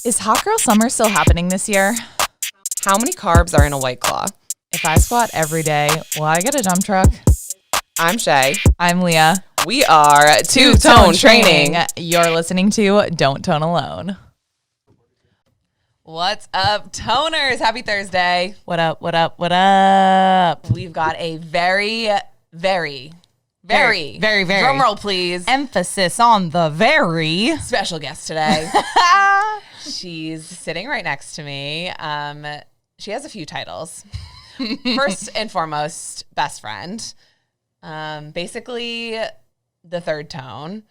Is Hot Girl Summer still happening this year? How many carbs are in a White Claw? If I squat every day, will I get a dump truck? I'm Shay. I'm Leah. We are Two-Tone Training. You're listening to Don't Tone Alone. What's up, toners? Happy Thursday. What up, what up, what up? We've got a very drum roll, please. Emphasis on the very special guest today. She's sitting right next to me. She has a few titles. First and foremost, best friend. Basically, the third tone.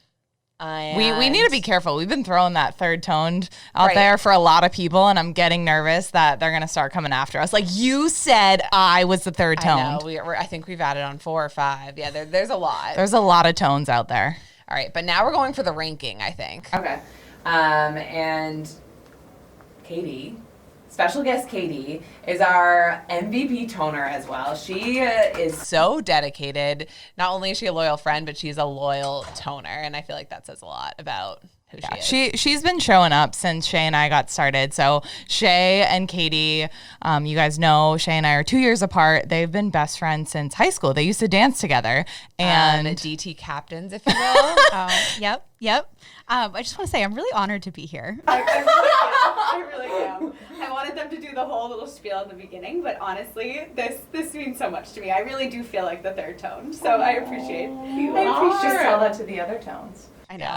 We need to be careful. We've been throwing that third tone out there for a lot of people, and I'm getting nervous that they're going to start coming after us. Like, you said I was the third tone. I know. I think we've added on 4 or 5. Yeah, there's a lot. There's a lot of tones out there. All right, but now we're going for the ranking, I think. Okay. And Katie, special guest Katie, is our MVP toner as well. She is so dedicated. Not only is she a loyal friend, but she's a loyal toner, and I feel like that says a lot about who she is. She's been showing up since Shay and I got started. So Shay and Katie, you guys know Shay and I are 2 years apart. They've been best friends since high school. They used to dance together. And DT captains, if you will. Yep. I just want to say I'm really honored to be here. I really am. I wanted them to do the whole little spiel at the beginning, but honestly, this means so much to me. I really do feel like the third tone, so I appreciate you. just tell that to the other tones. I know.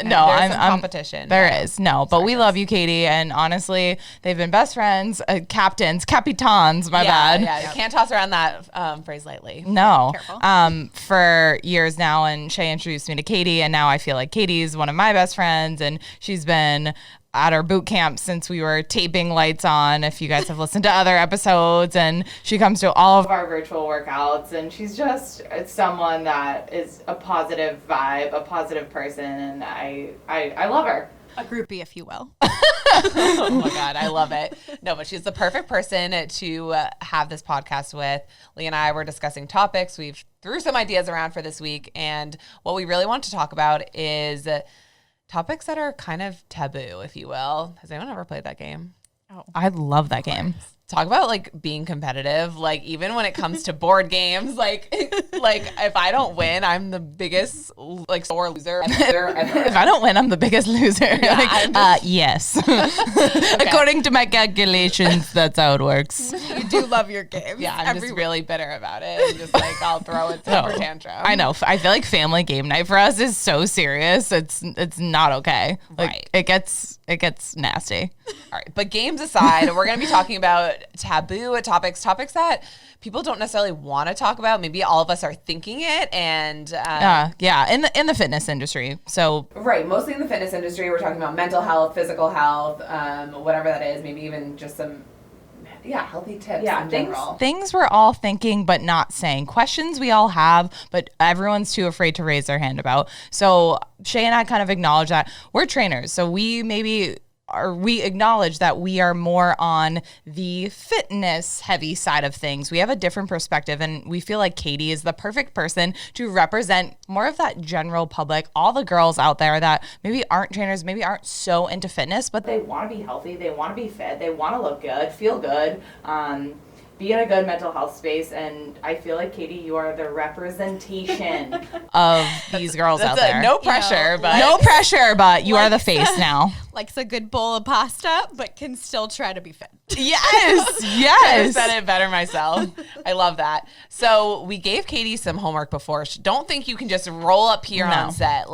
No, I'm I'm competition. There is no, but we love you, Katie, and honestly, they've been best friends, capitans, capitans. My bad. Yeah, you can't toss around that phrase lightly. No. Careful. For years now, and Shay introduced me to Katie, and now I feel like Katie's one of my best friends, and she's been at our boot camp since we were taping Lights On, if you guys have listened to other episodes, and she comes to all of Our virtual workouts, and she's just someone that is a positive vibe, a positive person, and I love her. A groupie, if you will. Oh my God, I love it. No, but she's the perfect person to have this podcast with. Lee and I were discussing topics. We've threw some ideas around for this week, and what we really want to talk about is topics that are kind of taboo, if you will. Has anyone ever played that game? I love that game. Talk about like being competitive. Like even when it comes to board games, like if I don't win, I'm the biggest sore loser ever. If I don't win, I'm the biggest loser. Yeah, yes. According to my calculations, that's how it works. You do love your games. Yeah, I'm just really bitter about it. And just like I'll throw a temper tantrum. I know. I feel like family game night for us is so serious. It's not okay. Like, right. It gets nasty. All right, but games aside, we're going to be talking about taboo topics that people don't necessarily want to talk about. Maybe all of us are thinking it, and in the fitness industry. So Right, mostly in the fitness industry, we're talking about mental health, physical health, whatever that is, maybe even just some healthy tips in general. things we're all thinking but not saying. Questions we all have, but everyone's too afraid to raise their hand about. So Shay and I kind of acknowledge that we're trainers. So we acknowledge that we are more on the fitness heavy side of things. We have a different perspective, and we feel like Katie is the perfect person to represent more of that general public, all the girls out there that maybe aren't trainers, maybe aren't so into fitness, but They want to be healthy, they want to be fit, they want to look good, feel good, be in a good mental health space, and I feel like, Katie, you are the representation of these girls out there. No pressure, but you are the face now. Likes a good bowl of pasta, but can still try to be fit. I said it better myself. I love that. So we gave Katie some homework before. Don't think you can just roll up here on set.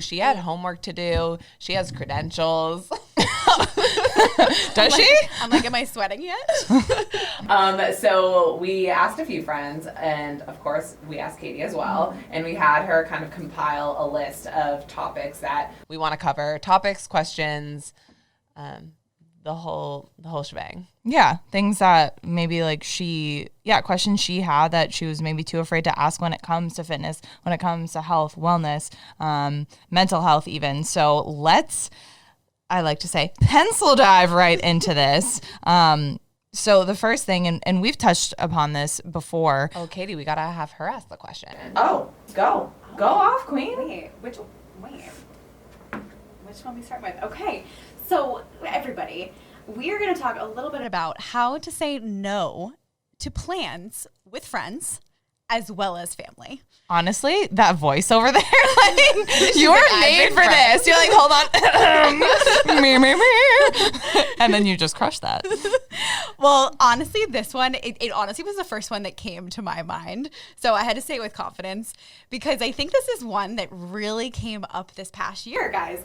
She had homework to do. She has credentials. Does she? I'm like, am I sweating yet? So we asked a few friends, and of course we asked Katie as well, and we had her kind of compile a list of topics that we want to cover. Topics, questions, the whole shebang. Yeah, things that maybe questions she had that she was maybe too afraid to ask when it comes to fitness, when it comes to health, wellness, mental health even. So I like to say, pencil dive right into this. So the first thing, and we've touched upon this before. Oh, Katie, we got to have her ask the question. Oh, go off, queen. Which one we start with? Okay, so everybody to talk a little bit about how to say no to plans with friends as well as family. Honestly, that voice over there, like, you were made for this. You're like, hold on. me. And then you just crushed that. Well, honestly, this one, it honestly was the first one that came to my mind. So I had to say it with confidence because I think this is one that really came up this past year. here, guys.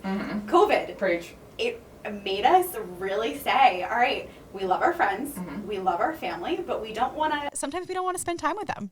COVID. Preach. It made us really say, all right, we love our friends, we love our family, but we don't want to. Sometimes we don't want to spend time with them.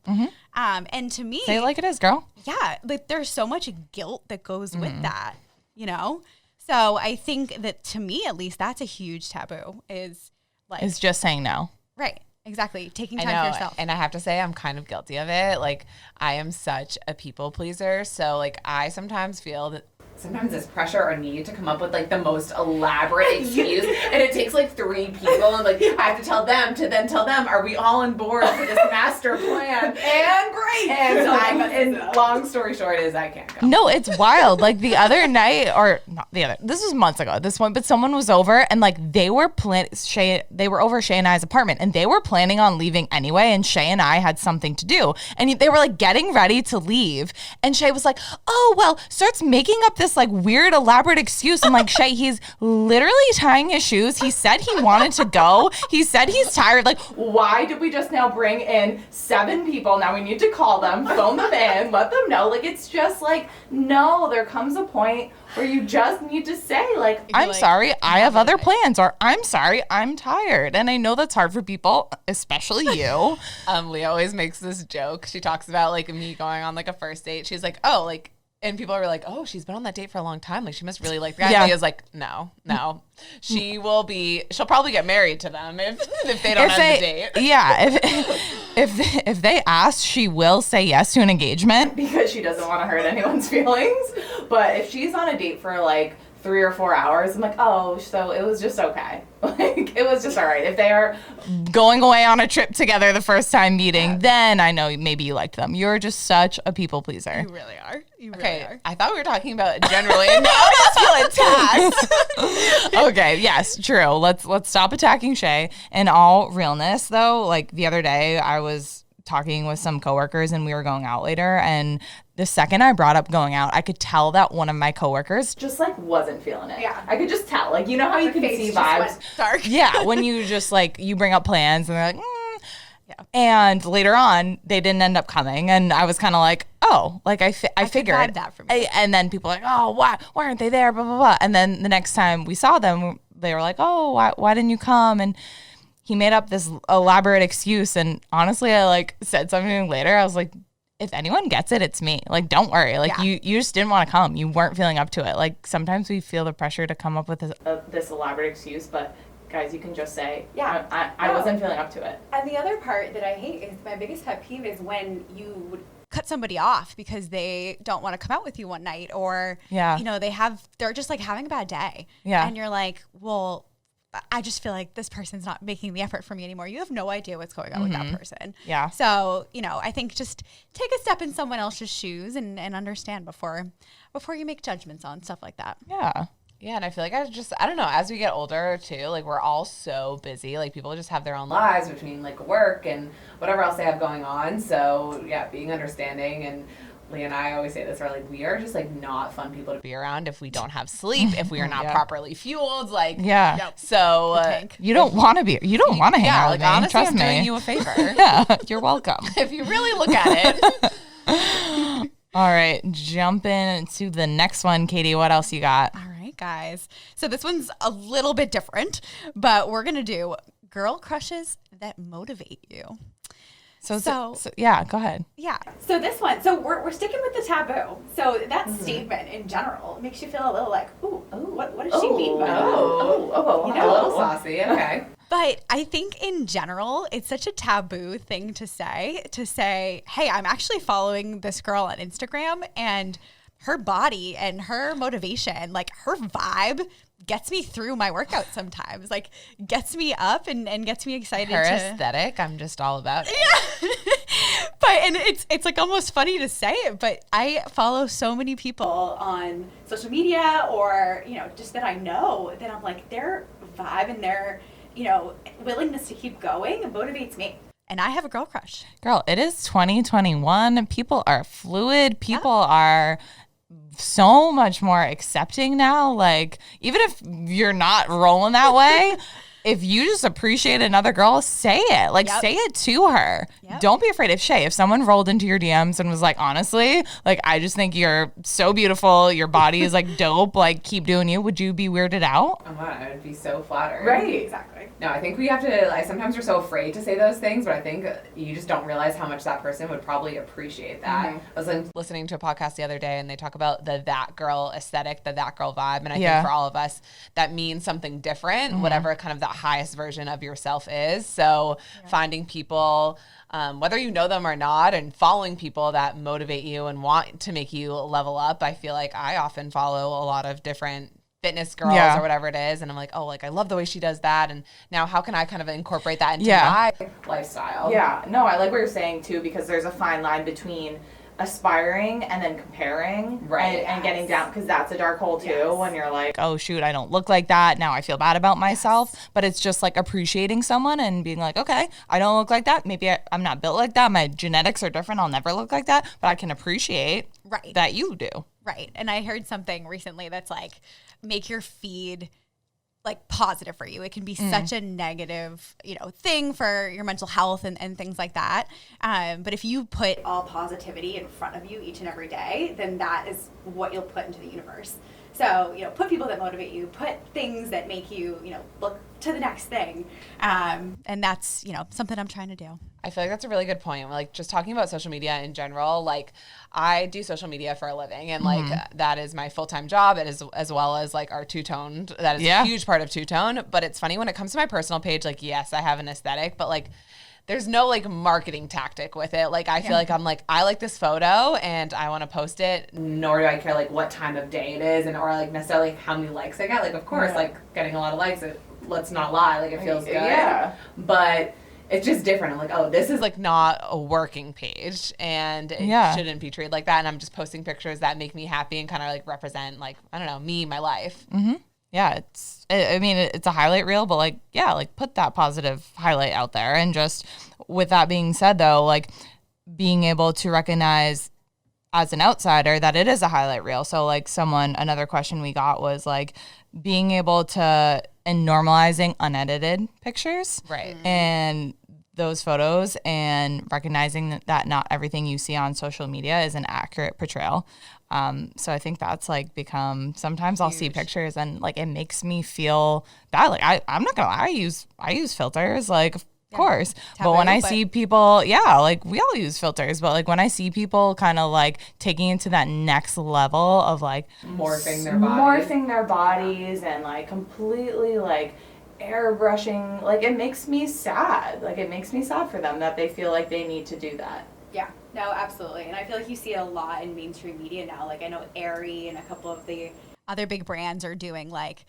And to me, Say it like it is, girl. yeah, like there's so much guilt that goes with that, you know? So I think that to me, at least, that's a huge taboo is like, It's just saying no. right. Exactly. Taking I time know, for yourself. and I have to say I'm kind of guilty of it. Like I am such a people pleaser, so like I sometimes feel that Sometimes there's pressure or need to come up with like the most elaborate excuse, and it takes like 3 people, and like I have to tell them to then tell them, are we all on board for this master plan? And great. And so and long story short is I can't go. No, it's wild. Like the other night, or not the other, this was months ago at this point, but someone was over and like they were over Shay and I's apartment and they were planning on leaving anyway. And Shay and I had something to do and they were like getting ready to leave. And Shay was like, oh, well, starts making up this like weird elaborate excuse. I'm like, Shay, he's literally tying his shoes. He said he wanted to go. He said he's tired. Like, Why did we just now bring in 7 people? Now we need to call them, phone them in, let them know. Like, it's just like, no, there comes a point where you just need to say, like, I'm like, sorry, I have other plans, or I'm sorry, I'm tired. And I know that's hard for people, especially you. Leah always makes this joke. She talks about like me going on like a first date. She's like, oh, like, and people are like, oh, she's been on that date for a long time. Like she must really like the guy. Yeah. Leah's like, no. She'll probably get married to them if they don't end the date. Yeah, if they ask, she will say yes to an engagement. because she doesn't want to hurt anyone's feelings. But if she's on a date for like 3 or 4 hours, I'm like, oh, so it was just okay. Like, it was just all right. If they are Going away on a trip together the first time meeting, then I know maybe you liked them. You're just such a people pleaser. You really are. You really Okay, are. I thought we were talking about generally, and now I just feel attacked. Okay, yes, true. Let's stop attacking Shay. In all realness, though, like the other day, I was talking with some coworkers and we were going out later, and the second I brought up going out, I could tell that one of my coworkers, just like wasn't feeling it. Yeah. I could just tell. Like, you know how you can face see just vibes. went dark. yeah, when you just like you bring up plans and they're like, yeah. And later on, they didn't end up coming, and I was kind of like, oh, like I figured vibe that from you. And then people are like, oh, why aren't they there? Blah blah blah. And then the next time we saw them, they were like, oh, why didn't you come? And he made up this elaborate excuse. And honestly, I like said something later. I was like, if anyone gets it, it's me. Like, don't worry. Like, Yeah. you just didn't want to come. You weren't feeling up to it. Like, sometimes we feel the pressure to come up with this. This elaborate excuse, but guys, you can just say, Yeah. I No. wasn't feeling up to it. And the other part that I hate is my biggest pet peeve is when you would Cut somebody off because they don't want to come out with you one night, or Yeah. you know, they're just like having a bad day. Yeah. And you're like, well, I just feel like this person's not making the effort for me anymore. You have no idea what's going on with that person. Yeah. So, you know, I think just take a step in someone else's shoes and understand before you make judgments on stuff like that. Yeah. Yeah, and I feel like I don't know, as we get older too, like we're all so busy. Like people just have their own lives between like work and whatever else they have going on. So yeah, being understanding, and Leah and I always say this, are like we are just like not fun people to be around if we don't have sleep, if we are not Yeah. properly fueled. Like Yeah. So You don't want to hang yeah, out like with me. honestly, Trust I'm me. doing you a favor. Yeah, you're welcome. If you really look at it. All right, jump into the next one, Katie. What else you got? All right, guys. So this one's a little bit different, but we're going to do girl crushes that motivate you. So yeah, go ahead. Yeah. So this one, so we're sticking with the taboo. So that statement in general makes you feel a little like, ooh, what does she mean by that? You know, A little saucy, okay. But I think in general, it's such a taboo thing to say, hey, I'm actually following this girl on Instagram and her body and her motivation, like her vibe gets me through my workout sometimes, like gets me up and gets me excited. Her aesthetic, I'm just all about it. But and it's like almost funny to say it, but I follow so many people On social media, or, you know, just that I know that I'm like, their vibe and their willingness to keep going motivates me. And I have a girl crush. Girl, it is 2021. People are fluid. People are so much more accepting now. Like, even if you're not rolling that way, if you just appreciate another girl, say it. Like, say it to her. Don't be afraid. If someone rolled into your DMs and was like, honestly, like, I just think you're so beautiful. Your body is like dope. Like, keep doing you. Would you be weirded out? Oh my, I would be so flattered. Right. Exactly. No, I think we have to, like, sometimes we're so afraid to say those things, but I think you just don't realize how much that person would probably appreciate that. I was listening to a podcast the other day, and they talk about the that girl aesthetic, the that girl vibe. And I think for all of us, that means something different, whatever kind of that highest version of yourself is. So finding people, whether you know them or not, and following people that motivate you and want to make you level up. I feel like I often follow a lot of different fitness girls or whatever it is, and I'm like, oh, like, I love the way she does that, and now how can I kind of incorporate that into my lifestyle? Yeah, no, I like what you're saying too, because there's a fine line between aspiring and then comparing, and getting down, because that's a dark hole too, when you're like, oh shoot, I don't look like that, now I feel bad about myself. But it's just like appreciating someone and being like, okay, I don't look like that, maybe I'm not built like that, my genetics are different, I'll never look like that, but I can appreciate that you do. Right. And I heard something recently that's like, make your feed like positive for you. It can be such a negative, thing for your mental health and things like that. But if you put All positivity in front of you each and every day, then that is what you'll put into the universe. So, put people that motivate you, put things that make you, look to the next thing. and that's, something I'm trying to do. I feel like that's a really good point. Like, just talking about social media in general, like, I do social media for a living, and like that is my full-time job, as well as like our two-toned. That is a huge part of two-tone. But it's funny when it comes to my personal page, like, yes, I have an aesthetic, but like, there's no like marketing tactic with it. Like, I feel like I'm like, I like this photo and I want to post it. Nor do I care like what time of day it is, or like necessarily how many likes I get. Like, of course, like getting a lot of likes, let's not lie, like it feels good. Yeah. But it's just different. I'm like, oh, this is Like, not a working page, and it shouldn't be treated like that. And I'm just posting pictures that make me happy and kind of like represent, like, I don't know, me, my life. Yeah, it's a highlight reel, but like, like put that positive highlight out there. And just with that being said though, like being able to recognize as an outsider that it is a highlight reel. So like another question we got was like being able to, and normalizing unedited pictures. Right. And those photos, and recognizing that not everything you see on social media is an accurate portrayal. So I think that's like become, sometimes I'll see pictures and like it makes me feel bad. Like I'm not gonna lie, I use filters, like of course. Taboo, but when I see people, like we all use filters, but like when I see people kind of like taking it to that next level of like morphing their bodies and like completely like airbrushing, like it makes me sad. Like it makes me sad for them that they feel like they need to do that. Yeah, no, absolutely. And I feel like you see it a lot in mainstream media now. Like I know Aerie and a couple of the other big brands are doing like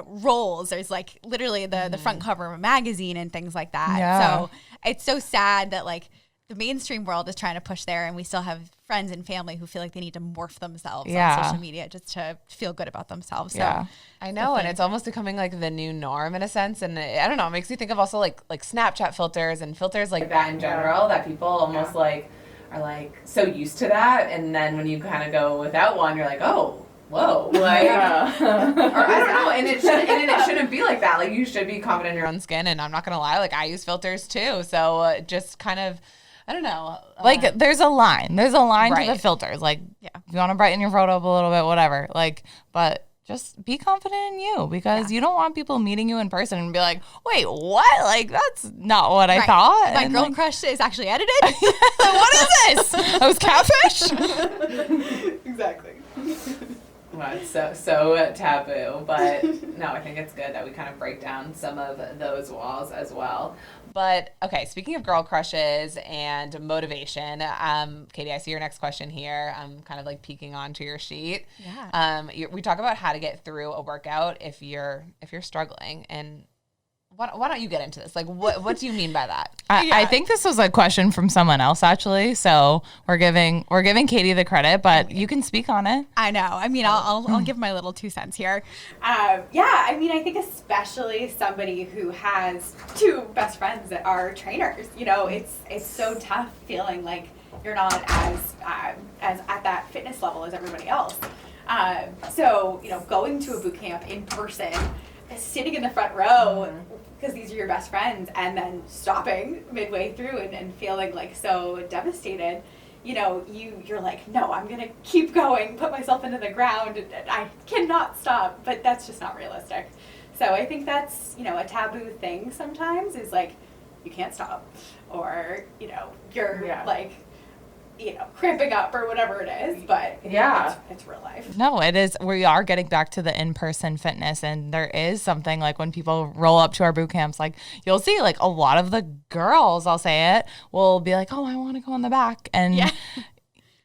roles. There's like literally the front cover of a magazine and things like that. Yeah. So it's so sad that like the mainstream world is trying to push there, and we still have friends and family who feel like they need to morph themselves on social media just to feel good about themselves. So I know, and it's almost becoming like the new norm in a sense. And I don't know, it makes me think of also like Snapchat filters and filters like that in general, that people almost like are like so used to that, and then when you kind of go without one, you're like, oh, whoa, like, or I don't know, and it shouldn't be like that. Like, you should be confident in your own skin, and I'm not gonna lie, like I use filters too, so just kind of, I don't know, like there's a line to the filters. Like, if you want to brighten your photo up a little bit, whatever. Like, but just be confident in you, because you don't want people meeting you in person and be like, wait, what? Like, that's not what I thought. My girl crush is actually edited. What is this? I was catfish? Exactly. Well, it's so taboo, but no, I think it's good that we kind of break down some of those walls as well. But okay, speaking of girl crushes and motivation, Katie, I see your next question here. I'm kind of like peeking onto your sheet. Yeah. We talk about how to get through a workout if you're struggling, and why don't you get into this? Like, what do you mean by that? I think this was a question from someone else actually. So we're giving Katie the credit, but you can speak on it. I know. I mean, I'll give my little 2 cents here. I mean, I think especially somebody who has 2 best friends that are trainers, you know, it's so tough feeling like you're not as at that fitness level as everybody else. So, you know, going to a boot camp in person, sitting in the front row because these are your best friends, and then stopping midway through and feeling like so devastated, you know, you're like, no, I'm gonna keep going, put myself into the ground, and I cannot stop, but that's just not realistic. So I think that's, you know, a taboo thing sometimes is like, you can't stop, or, you know, you're like, you know, cramping up or whatever it is, but it's real life. No, it is. We are getting back to the in-person fitness, and there is something like when people roll up to our boot camps, like you'll see like a lot of the girls, I'll say it, will be like, oh, I want to go in the back. And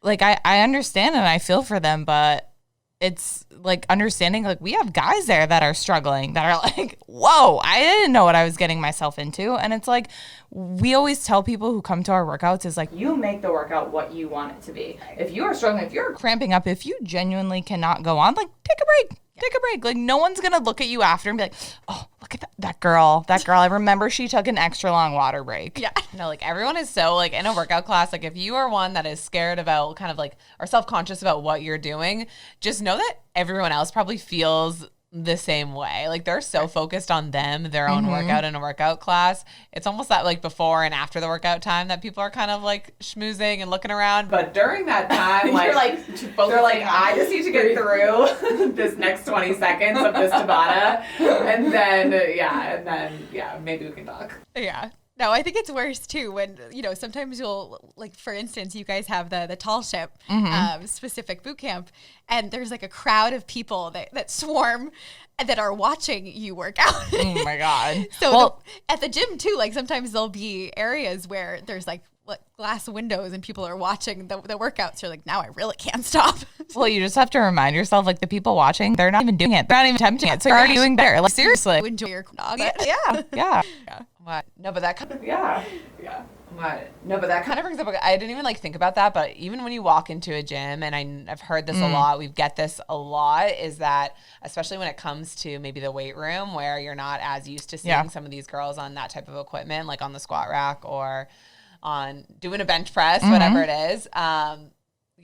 like, I understand and I feel for them, but it's like understanding like we have guys there that are struggling, that are like, whoa, I didn't know what I was getting myself into. And it's like, we always tell people who come to our workouts is like, You make the workout what you want it to be. If you are struggling, if you're cramping up, if you genuinely cannot go on, like take a break. Take a break. Like no one's going to look at you after and be like, oh, look at that girl. That girl, I remember she took an extra long water break. Yeah. No, like everyone is so like in a workout class, like if you are one that is scared about kind of like or self-conscious about what you're doing, just know that everyone else probably feels the same way. Like they're so focused on them, their own workout in a workout class. It's almost that like before and after the workout time that people are kind of like schmoozing and looking around. But during that time, like, they're like, I just need to get through this next 20 seconds of this Tabata. And then, maybe we can talk. Yeah. No, I think it's worse too when, you know, sometimes you'll, like, for instance, you guys have the tall ship specific boot camp, and there's like a crowd of people that swarm that are watching you work out. Oh my God. So at the gym too, like sometimes there'll be areas where there's like glass windows and people are watching the workouts. You're like, now I really can't stop. Well, you just have to remind yourself, like the people watching, they're not even doing it. They're not even attempting it. So you're already doing better. Like seriously. You enjoy your dog. Yeah. What? No, but that kind of What? No, but that kind of brings up. I didn't even like think about that. But even when you walk into a gym, and I've heard this a lot, we get this a lot, is that especially when it comes to maybe the weight room where you're not as used to seeing some of these girls on that type of equipment, like on the squat rack or on doing a bench press, whatever it is.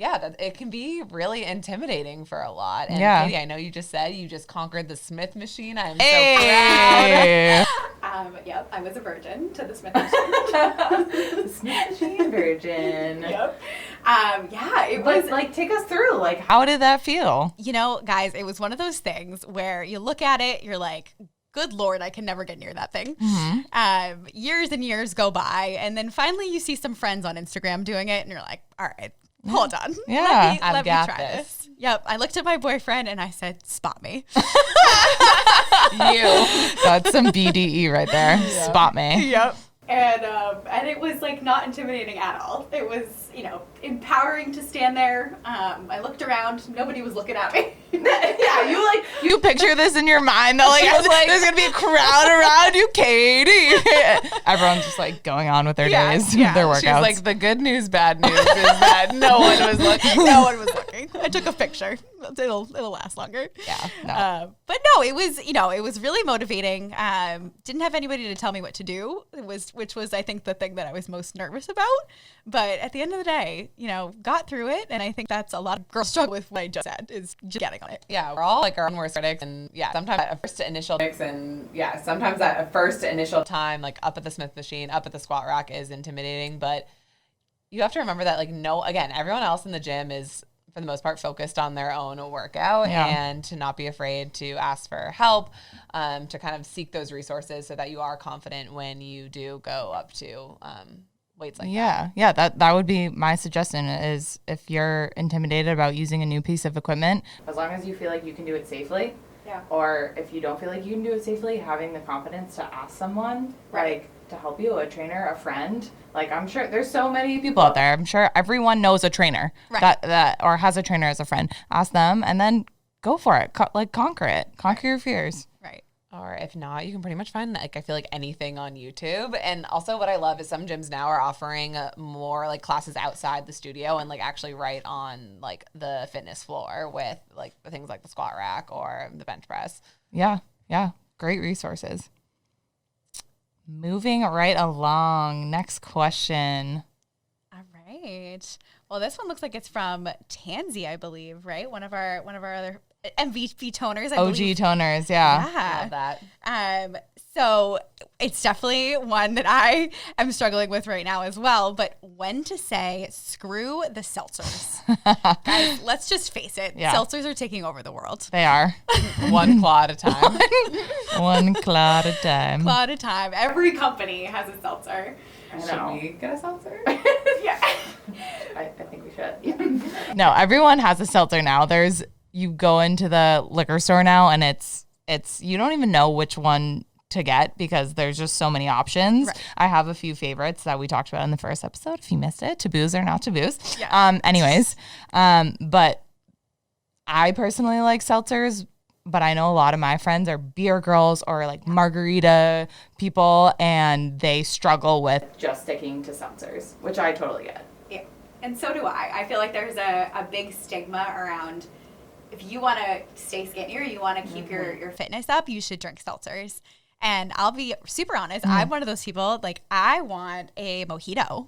That it can be really intimidating for a lot. And Katie, I know you just said you just conquered the Smith machine. I'm so proud. Yep, I was a virgin to the Smith machine. the Smith machine virgin. Yep. It was like take us through. Like how did that feel? You know, guys, it was one of those things where you look at it, you're like, good Lord, I can never get near that thing. Years and years go by, and then finally you see some friends on Instagram doing it, and you're like, all right, hold on. Yeah, let me try this. Yep. I looked at my boyfriend and I said, spot me. That's some BDE right there. Yeah. Spot me. Yep. And it was like not intimidating at all. It was, you know, empowering to stand there. I looked around, nobody was looking at me. You picture this in your mind that like there's gonna be a crowd around you, Katie. Everyone's just like going on with their days, their workouts. She's like, the good news, bad news is that no one was looking. No one was looking. I took a picture. It'll last longer. Yeah. No. But no, it was, you know, it was really motivating. Didn't have anybody to tell me what to do. Which was I think the thing that I was most nervous about. But at the end of the day, you know, got through it, and I think that's a lot of girls struggle with what I just said, is just getting on it. Yeah, we're all like our own worst critics, and sometimes at a first initial time, like up at the Smith machine, up at the squat rack is intimidating, but you have to remember that everyone else in the gym is for the most part focused on their own workout, and to not be afraid to ask for help, to kind of seek those resources so that you are confident when you do go up to weights like that. Yeah, that would be my suggestion, is if you're intimidated about using a new piece of equipment, as long as you feel like you can do it safely, or if you don't feel like you can do it safely, having the confidence to ask someone like to help you, a trainer, a friend. Like I'm sure there's so many people out there. I'm sure everyone knows a trainer that or has a trainer as a friend. Ask them and then go for it. Conquer it. Conquer your fears. Right. Oh, Or if not, you can pretty much find like I feel like anything on YouTube. And also what I love is some gyms now are offering more like classes outside the studio and like actually right on like the fitness floor with like the things like the squat rack or the bench press. Yeah. Great resources. Moving right along. Next question. All right. Well, this one looks like it's from Tansy, I believe, right? One of our other MVP toners, I believe. OG toners, yeah. Love that. So it's definitely one that I am struggling with right now as well. But when to say screw the seltzers? Guys, let's just face it. Yeah. Seltzers are taking over the world. They are. One claw at a time. One claw at a time. Claw at a time. Every company has a seltzer. Should we get a seltzer? Yeah. I think we should. Yeah. No, everyone has a seltzer now. You go into the liquor store now and it's you don't even know which one to get because there's just so many options. Right. I have a few favorites that we talked about in the first episode. If you missed it, taboos or not taboos. Yeah. But I personally like seltzers, but I know a lot of my friends are beer girls or like margarita people, and they struggle with just sticking to seltzers, which I totally get. Yeah. And so do I. I feel like there's a big stigma around if you want to stay skinny or you want to keep your fitness up, you should drink seltzers. And I'll be super honest, I'm one of those people, like, I want a mojito.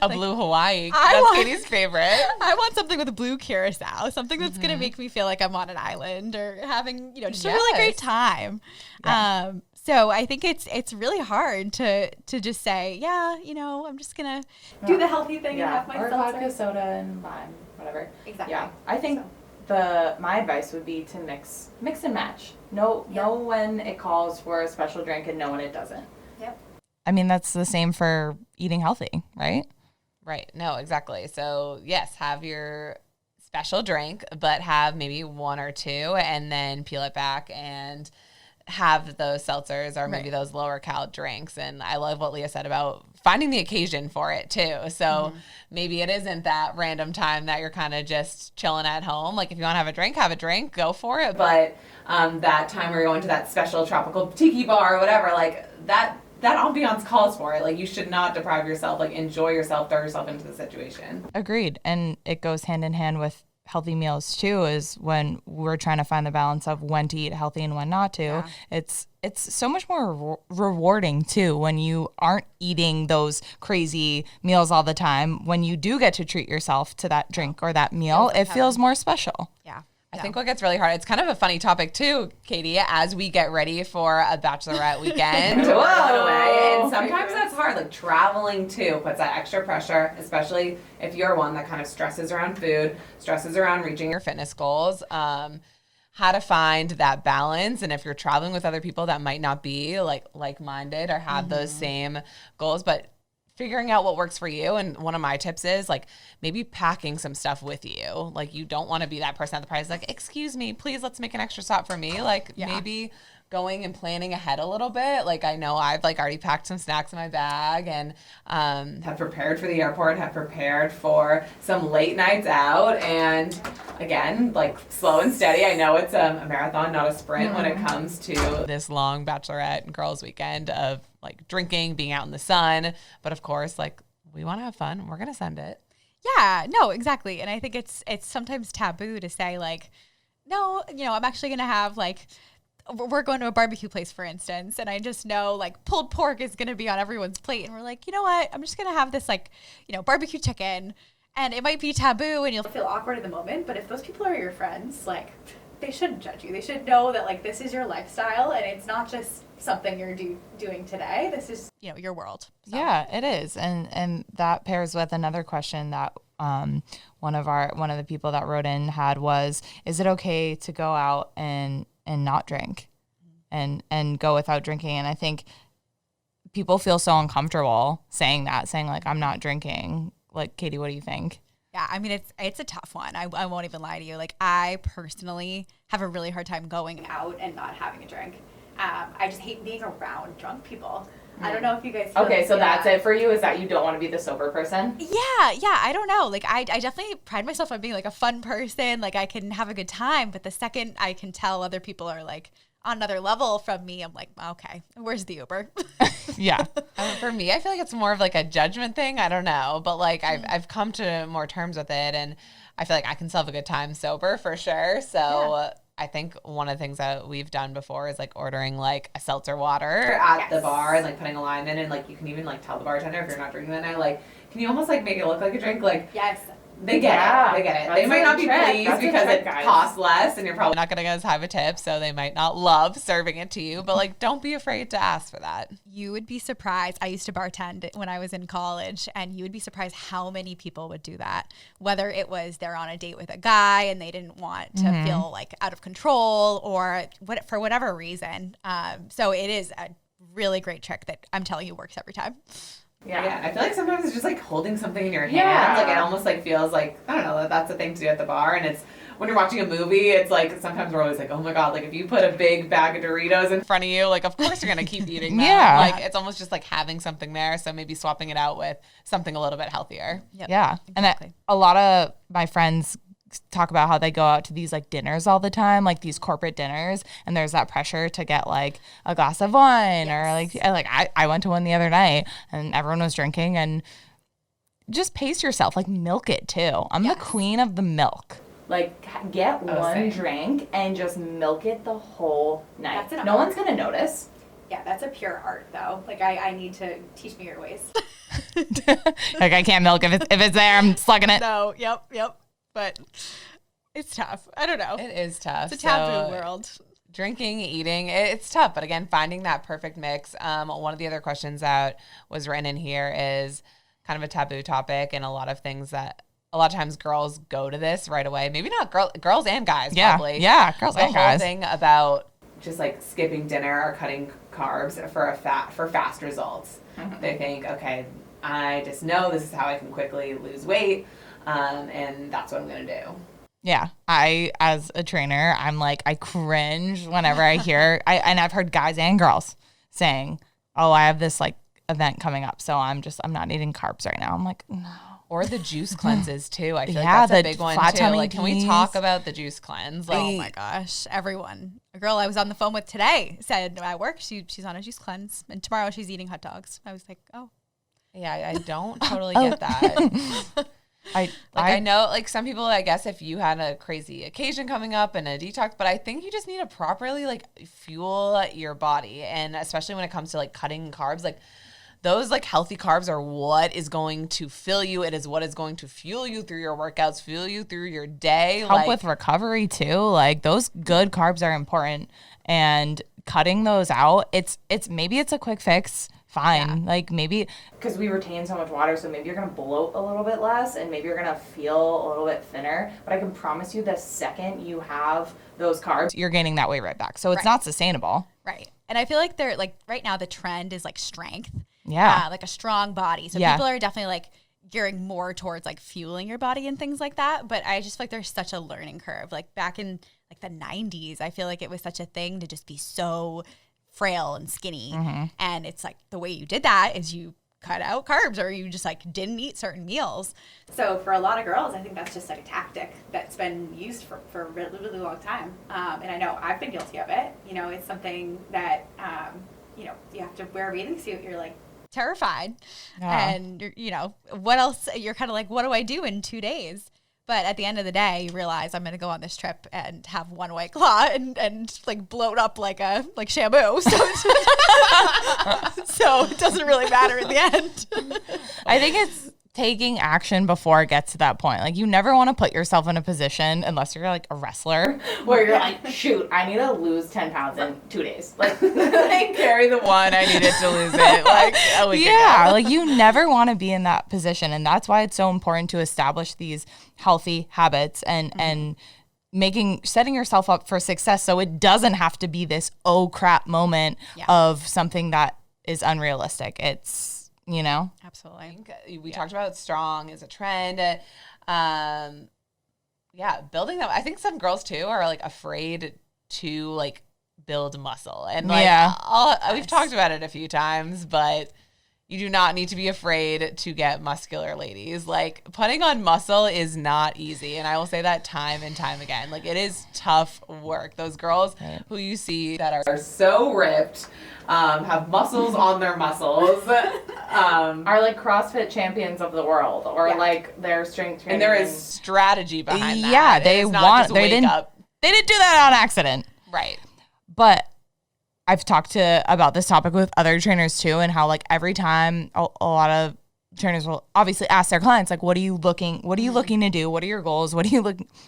A blue Hawaii. That's Katie's favorite. I want something with a blue curacao, something that's going to make me feel like I'm on an island or having, just a really great time. Yeah. So I think it's really hard to just say, I'm just going to do the healthy thing and have my or seltzer. vodka, soda, and lime, whatever. Exactly. Yeah, I think my advice would be to mix and match. Know when it calls for a special drink and know when it doesn't. Yep. I mean, that's the same for eating healthy, right? Right. No, exactly. So yes, have your special drink, but have maybe one or two and then peel it back and have those seltzers or maybe those lower cal drinks. And I love what Leah said about finding the occasion for it too. So maybe it isn't that random time that you're kind of just chilling at home. Like if you want to have a drink, go for it. But that time we're going to that special tropical tiki bar or whatever, like that ambiance calls for it. Like you should not deprive yourself, like enjoy yourself, throw yourself into the situation. Agreed. And it goes hand in hand with healthy meals too, is when we're trying to find the balance of when to eat healthy and when not to. Yeah. It's so much more rewarding too when you aren't eating those crazy meals all the time. When you do get to treat yourself to that drink or that meal, it feels more special. Yeah. I think what gets really hard, it's kind of a funny topic too, Katie, as we get ready for a bachelorette weekend. Away. And sometimes that's hard. Like traveling too puts that extra pressure, especially if you're one that kind of stresses around food, stresses around reaching your fitness goals. How to find that balance, and if you're traveling with other people that might not be like-minded or have those same goals, but figuring out what works for you. And one of my tips is like maybe packing some stuff with you. Like you don't want to be that person at the party like, excuse me, please, let's make an extra stop for me. Like maybe going and planning ahead a little bit. Like I know I've like already packed some snacks in my bag and have prepared for the airport, have prepared for some late nights out, and again, like slow and steady. I know it's a marathon, not a sprint when it comes to this long bachelorette girls weekend of like drinking, being out in the sun, but of course, like we want to have fun. We're going to send it. Yeah, no, exactly. And I think it's sometimes taboo to say like, no, I'm actually going to have like, we're going to a barbecue place, for instance, and I just know like pulled pork is going to be on everyone's plate. And we're like, you know what? I'm just going to have this like, barbecue chicken, and it might be taboo and you'll feel awkward in the moment. But if those people are your friends, like they shouldn't judge you. They should know that like this is your lifestyle and it's not just something you're doing today. This is, your world. So. Yeah, it is. And that pairs with another question that one of the people that wrote in had was, is it okay to go out and not drink and go without drinking? And I think people feel so uncomfortable saying like, I'm not drinking. Like, Katie, what do you think? Yeah, I mean, it's a tough one. I won't even lie to you. Like, I personally have a really hard time going out and not having a drink. I just hate being around drunk people. I don't know if you guys feel okay, so that's it for you, is that you don't want to be the sober person? Yeah, I don't know. Like, I definitely pride myself on being, like, a fun person. Like, I can have a good time. But the second I can tell other people are, like, on another level from me, I'm like, okay, where's the Uber? Yeah. For me, I feel like it's more of like a judgment thing. I don't know, but like I've come to more terms with it, and I feel like I can still have a good time sober for sure. So I think one of the things that we've done before is like ordering like a seltzer water at the bar and like putting a lime in, and like you can even like tell the bartender if you're not drinking that night, like, can you almost like make it look like a drink? Like, Yes. they get it. They get it. They might not be pleased because it guys. costs less, and you're probably not going to get as high of a tip, so they might not love serving it to you, but like don't be afraid to ask for that. You would be surprised. I used to bartend when I was in college, and you would be surprised how many people would do that. Whether it was they're on a date with a guy and they didn't want to feel like out of control, or for whatever reason. So it is a really great trick that I'm telling you works every time. Yeah, I feel like sometimes it's just like holding something in your hand. Like it almost like feels like, I don't know, that's a thing to do at the bar. And it's when you're watching a movie, it's like sometimes we're always like, oh my God, like if you put a big bag of Doritos in front of you, like of course you're going to keep eating them. Yeah. Like it's almost just like having something there. So maybe swapping it out with something a little bit healthier. Yep, Yeah. exactly. And a lot of my friends talk about how they go out to these like dinners all the time, like these corporate dinners, and there's that pressure to get like a glass of wine or like I went to one the other night and everyone was drinking, and just pace yourself, like milk it too. I'm the queen of the milk. Like, get one drink and just milk it the whole night. No one's going to notice. Yeah, that's a pure art, though. Like, I need to teach me your ways. Like I can't milk if it's there, I'm slugging it. No, yep. But it's tough. I don't know. It is tough. It's a taboo world. Drinking, eating, it's tough. But again, finding that perfect mix. One of the other questions that was written in here is kind of a taboo topic, and a lot of things that a lot of times girls go to this right away. Maybe not girls and guys, probably. Yeah, girls and guys. The whole thing about just like skipping dinner or cutting carbs for fast results. They think, okay, I just know this is how I can quickly lose weight, and that's what I'm going to do. Yeah, I, as a trainer, I'm like, I cringe whenever I hear, and I've heard guys and girls saying, oh, I have this like event coming up, so I'm not eating carbs right now. I'm like, no. Or the juice cleanses too. I feel Yeah, like that's a the big one flat too. tummy Like, can we teas. talk about the juice cleanse? Like, Oh my gosh, everyone. A girl I was on the phone with today said at work she's on a juice cleanse, and tomorrow she's eating hot dogs. I was like, oh. yeah, I don't totally get that. I know, like some people, I guess if you had a crazy occasion coming up and a detox, but I think you just need to properly like fuel your body. And especially when it comes to like cutting carbs, like those like healthy carbs are what is going to fill you. It is what is going to fuel you through your workouts, fuel you through your day. Help with recovery too. Like those good carbs are important, and cutting those out, it's maybe it's a quick fix. Fine. Yeah. Like maybe Because we retain so much water, so maybe you're going to bloat a little bit less, and maybe you're going to feel a little bit thinner. But I can promise you, the second you have those carbs, you're gaining that weight right back. So it's Right. not sustainable. Right. And I feel like they're like right now the trend is like strength. Yeah. Like a strong body. So Yeah. people are definitely like gearing more towards like fueling your body and things like that. But I just feel like there's such a learning curve. Like back in like the 90s, I feel like it was such a thing to just be so frail and skinny. And it's like the way you did that is you cut out carbs, or you just like didn't eat certain meals. So for a lot of girls, I think that's just like a tactic that's been used for a really, really long time. And I know I've been guilty of it. You know, it's something that, you know, you have to wear a bathing suit. You're like, Terrified. Yeah. And you know, what else? You're kind of like, what do I do in 2 days? But at the end of the day, you realize I'm going to go on this trip and have one White Claw and like bloat up like Shabu. So it doesn't really matter in the end. I think it's taking action before it gets to that point. Like you never want to put yourself in a position, unless you're like a wrestler, where you're like, shoot, I need to lose 10 pounds in 2 days. Like, carry the one I needed to lose it like a week yeah, ago. like you never want to be in that position, and that's why it's so important to establish these healthy habits and setting yourself up for success, so it doesn't have to be this oh crap moment of something that is unrealistic. It's, you know, Absolutely. We talked about strong as a trend. Building that. I think some girls too are like afraid to like build muscle, and like Yeah. we've talked about it a few times, but You do not need to be afraid to get muscular, ladies. Like, putting on muscle is not easy. And I will say that time and time again. Like, it is tough work. Those girls who you see that are so ripped, have muscles on their muscles, are like CrossFit champions of the world, or like their strength training. And there is strategy behind that. Yeah, They didn't do that on accident. Right. But I've talked about this topic with other trainers too, and how like every time a lot of trainers will obviously ask their clients, like, what are you looking to do? What are your goals? What do you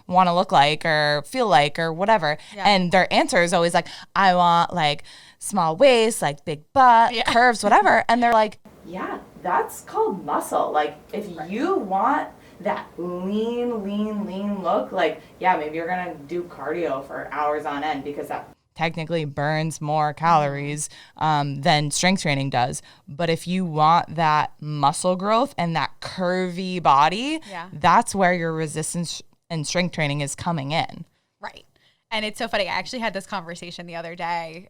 want to look like or feel like or whatever? Yeah. And their answer is always like, I want like small waist, like big butt, curves, whatever. And they're like, yeah, that's called muscle. Like, if you want that lean look, like, yeah, maybe you're gonna do cardio for hours on end, because that technically burns more calories than strength training does. But if you want that muscle growth and that curvy body, that's where your resistance and strength training is coming in. Right. And it's so funny. I actually had this conversation the other day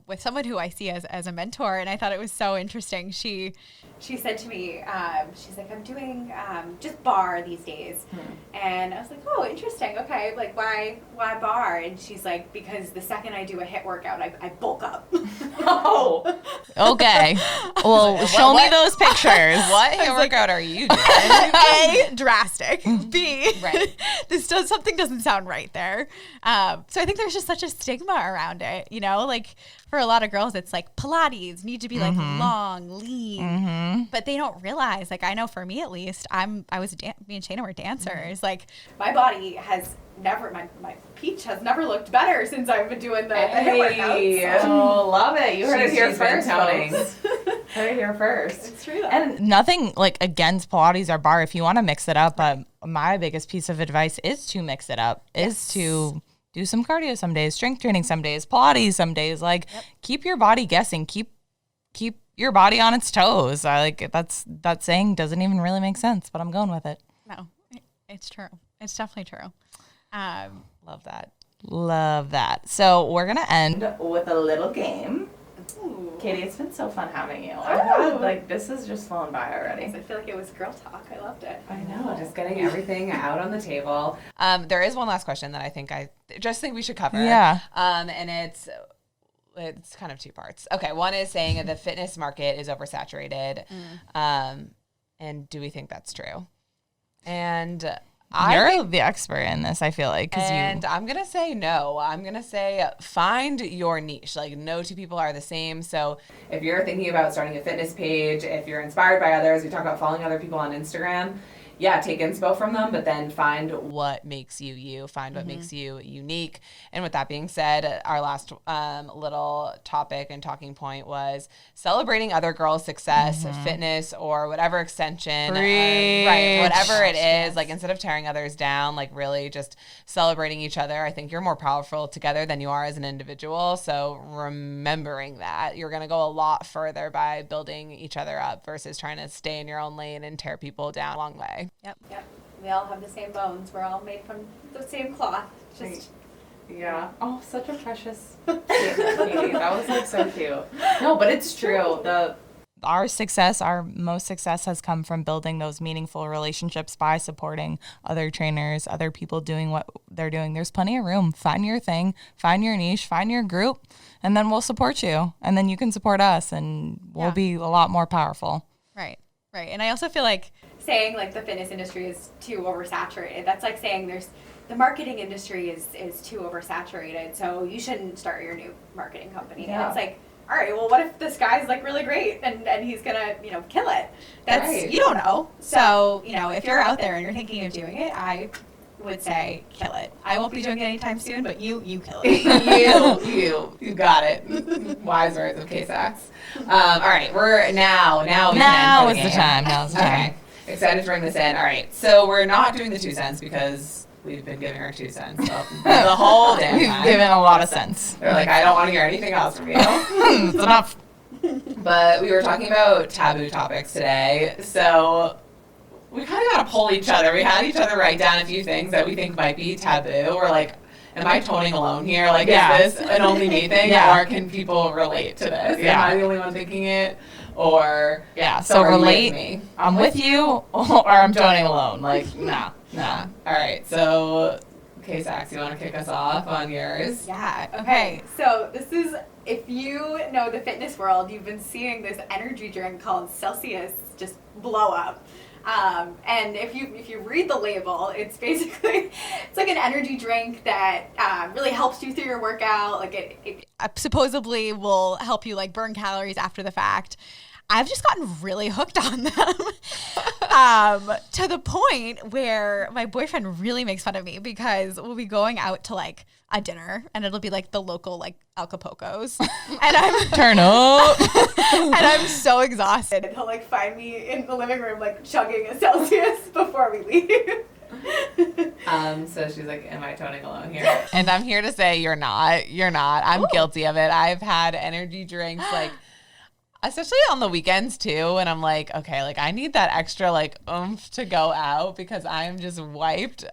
with someone who I see as a mentor, and I thought it was so interesting. She said to me, she's like, I'm doing just bar these days. And I was like, oh, interesting. Okay, like why bar? And she's like, because the second I do a HIIT workout, I bulk up. Oh. Okay. Well, show me those pictures. What HIIT workout are you doing? A, drastic. B, something doesn't sound right there. So I think there's just such a stigma around it, you know, like for a lot of girls, it's like Pilates need to be like long, lean, but they don't realize, like, I know for me at least, me and Shayna were dancers. Like, my body has never, my peach has never looked better since I've been doing the HIIT workouts. Oh, love it. You heard it here first, folks. Heard it here first. It's true though. And nothing like against Pilates or bar if you want to mix it up. My biggest piece of advice is to mix it up, is to do some cardio some days, strength training some days, Pilates some days. Like, keep your body guessing. Keep your body on its toes. That saying doesn't even really make sense, but I'm going with it. No, it's true. It's definitely true. Love that. So we're gonna end with a little game. Ooh. Katie, it's been so fun having you. This has just flown by already. I feel like it was girl talk. I loved it. I know, just getting everything out on the table. There is one last question that I just think we should cover. Yeah. And it's kind of two parts. Okay, one is saying the fitness market is oversaturated. And do we think that's true? And you're the expert in this, I feel like. I'm going to say no. I'm going to say find your niche. Like, no two people are the same. So if you're thinking about starting a fitness page, if you're inspired by others, we talk about following other people on Instagram. Yeah, take inspo from them, but then find what makes you you, find what makes you unique. And with that being said, our last little topic and talking point was celebrating other girls' success, fitness, or whatever extension, whatever it is. Like, instead of tearing others down, like, really just celebrating each other. I think you're more powerful together than you are as an individual. So remembering that, you're going to go a lot further by building each other up versus trying to stay in your own lane and tear people down a long way. Yep. We all have the same bones. We're all made from the same cloth. Yeah. Oh, such a precious statement, Katie. That was like so cute. No, but it's true. Our most success has come from building those meaningful relationships by supporting other trainers, other people doing what they're doing. There's plenty of room. Find your thing, find your niche, find your group, and then we'll support you. And then you can support us, and we'll be a lot more powerful. Right. And I also feel like saying like the fitness industry is too oversaturated. That's like saying the marketing industry is too oversaturated, so you shouldn't start your new marketing company. Yeah. And it's like, all right, well, what if this guy's like really great and he's gonna, kill it? That's you don't know. So, if you're out there and you're thinking of doing it, I would say kill it. I won't be doing it anytime soon, but you kill it. you got it. Wise words of K-Sax. All right, we're now is the time. Okay. Excited to bring this in. All right, so we're not doing the 2 cents because we've been giving our 2 cents the whole damn time. We've given a lot of sense. They're like, I don't want to hear anything else from you. It's enough. But we were talking about taboo topics today, so we kind of got to pull each other. We had each other write down a few things that we think might be taboo, or like, am I toning alone here? Like, is this an only me thing, or can people relate to this? Am I the only one thinking it? Or so relate. me? I'm with you, or I'm toning alone. Like, nah. All right, so K-Sax, you want to kick us off on yours? Yeah. Okay. So this is, if you know the fitness world, you've been seeing this energy drink called Celsius just blow up. And if you read the label, it's basically, it's like an energy drink that really helps you through your workout. Like it supposedly will help you like burn calories after the fact. I've just gotten really hooked on them to the point where my boyfriend really makes fun of me because we'll be going out to like a dinner and it'll be like the local like Acapulco's and I'm turn up and I'm so exhausted. He'll like find me in the living room like chugging a Celsius before we leave. So she's like, am I toning alone here? And I'm here to say you're not. I'm guilty of it. I've had energy drinks like especially on the weekends too, and I'm like, okay, like I need that extra like oomph to go out because I'm just wiped. But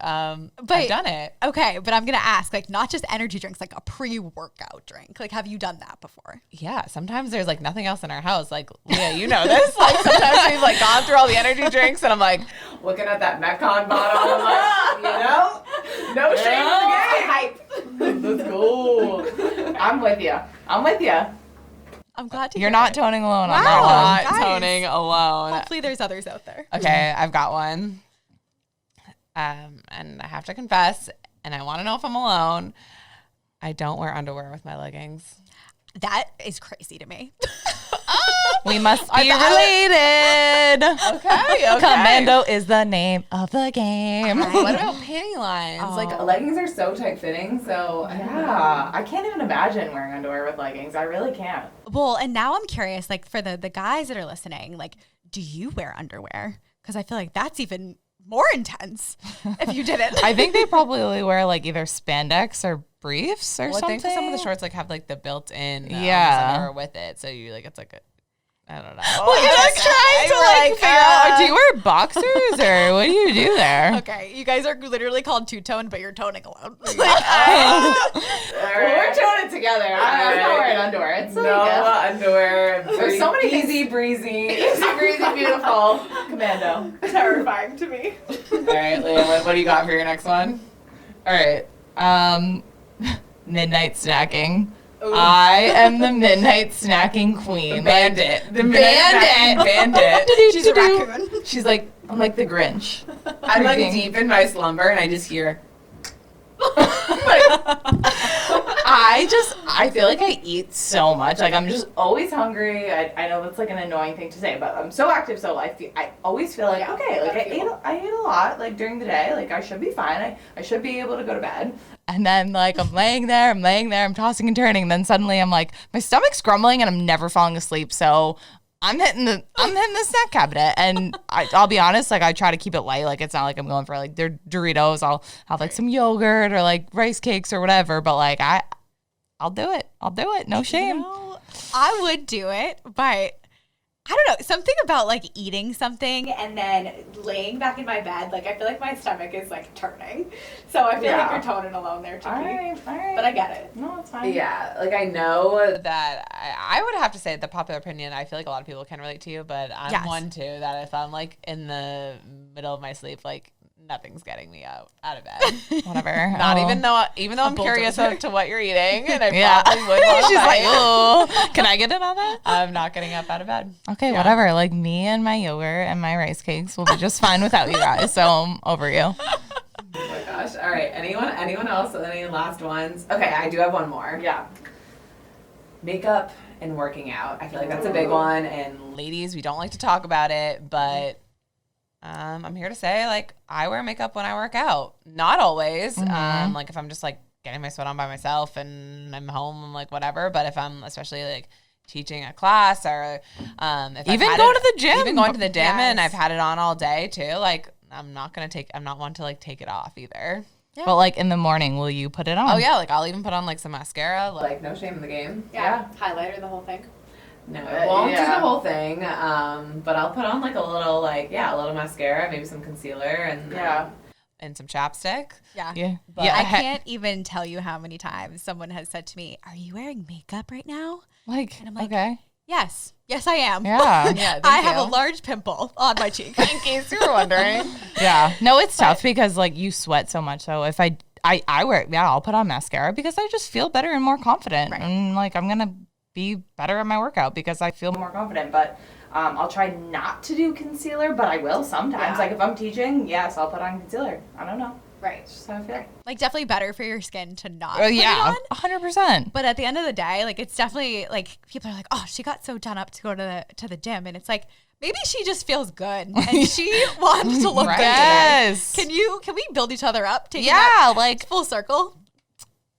I've done it. Okay, but I'm gonna ask, like, not just energy drinks, like a pre-workout drink. Like, have you done that before? Yeah, sometimes there's like nothing else in our house. Like, Leah, you know this. Like sometimes we've like gone through all the energy drinks, and I'm like looking at that Metcon bottle. I'm like, no shame in the game. Hype. Let's go. I'm with you. I'm glad to you're hear not it. toning alone on Wow, that one. guys. Not toning alone. Hopefully there's others out there. Okay, I've got one. And I have to confess, and I want to know if I'm alone. I don't wear underwear with my leggings. That is crazy to me. We must be related. Okay. Commando is the name of the game. What about panty lines? Like leggings are so tight fitting, so Yeah, I can't even imagine wearing underwear with leggings. I really can't. Well, and now I'm curious, like for the guys that are listening, like, do you wear underwear? Because I feel like that's even more intense if you didn't. I think they probably wear like either spandex or briefs or Well, I something. think some of the shorts like have like the built-in underwear with it, so you like it's like a I don't know. I'm just trying to like figure out. Do you wear boxers or what do you do there? Okay, you guys are literally called two-tone, but you're toning alone. Well, we're toning it together. I'm not wearing underwear. It's No underwear. There's so many easy breezy. Easy breezy, beautiful. Commando. Terrifying to me. All right, Leah, what do you got for your next one? All right. Midnight snacking. I am the midnight snacking queen. Bandit. The bandit. She's a raccoon. She's like, I'm like the Grinch. I'm like Freaking- deep in my slumber and I just hear I feel like I eat so much. Like I'm just Always hungry. I know that's like an annoying thing to say, but I'm so active, so I always feel like, okay, like I ate a lot like during the day. Like I should be fine. I should be able to go to bed. and then like I'm laying there, I'm tossing and turning, and then suddenly I'm like my stomach's grumbling and I'm never falling asleep. So I'm hitting the snack cabinet, and I'll be honest, like I try to keep it light. Like it's not like I'm going for like their Doritos. I'll have like some yogurt or like rice cakes or whatever. But like I'll do it. No shame. You know, I would do it, but I don't know. Something about like eating something. And then laying back in my bed, like I feel like my stomach is like turning. So I feel like you're toning alone there, Chicky. All right. But I get it. No, it's fine. yeah, like I know that I would have to say the popular opinion, I feel like a lot of people can relate to you, but I'm Yes. one too that if I'm like in the middle of my sleep, like nothing's getting me out of bed. Whatever. Not Oh. even though I'm curious as to what you're eating, and I Yeah. probably would. wanna She's like, bite. oh, can I get in on that? I'm not getting up out of bed. Okay, whatever. Like me and my yogurt and my rice cakes will be just fine without you guys. So I'm over you. Oh my gosh! All right, anyone else? Any last ones? Okay, I do have one more. Yeah. Makeup and working out. I feel like that's a big one. And ladies, we don't like to talk about it, but I'm here to say, like, I wear makeup when I work out. Not always. Like, if I'm just, like, getting my sweat on by myself and I'm home, I'm like, whatever. But if I'm especially, like, teaching a class or if Even I've had going it- to the gym. Even going to the gym and Yes. I've had it on all day, too. Like, I'm not one to, like, take it off either. But like in the morning, will you put it on? Oh, yeah. Like, I'll even put on, like, some mascara. Like, no shame in the game. Yeah. Highlighter, the whole thing. No, I won't do the yeah. whole thing, but I'll put on like a little mascara, maybe some concealer, and and some chapstick. Yeah. Yeah. I can't even tell you how many times someone has said to me, "Are you wearing makeup right now?" Like, And I'm like, okay. Yes, I am. Yeah. Yeah, I have a large pimple on my cheek. In case you were wondering. Yeah. No, it's tough because like you sweat so much. So if I wear, I'll put on mascara because I just feel better and more confident. Right. And like, I'm going to be better at my workout because I feel more confident, but I'll try not to do concealer, but I will sometimes. Yeah. Like if I'm teaching, yes, I'll put on concealer. I don't know. Right. It's just how I feel. Like definitely better for your skin to not put yeah, it on. 100%. But at the end of the day, like it's definitely like people are like, "Oh, she got so done up to go to the gym," and it's like maybe she just feels good and she wants to look good. Yes. Can we build each other up? Taking Yeah, that like full circle.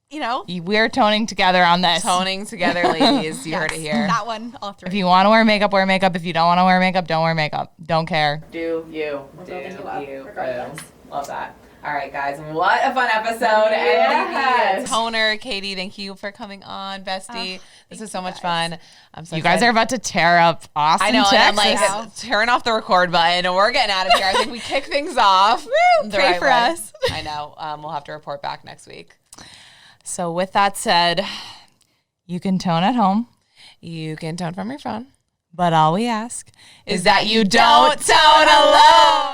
You know, we're toning together on this. Toning together, ladies. You heard it here. that one, all three. If you want to wear makeup, wear makeup. If you don't want to wear makeup, don't wear makeup. Don't care. Do you? We're building you up, regardless. Love that. All right, guys. What a fun episode. Yes. Toner, Katie, thank you for coming on, bestie. This is so much fun. I'm so You guys are about to tear up Austin, I know, Texas. and I'm like, turn off the record button, and we're getting out of here. I think we kick things off. the pray right for way. us. I know. We'll have to report back next week. So with that said, you can tone at home, You can tone from your phone. but all we ask Is that you don't tone alone.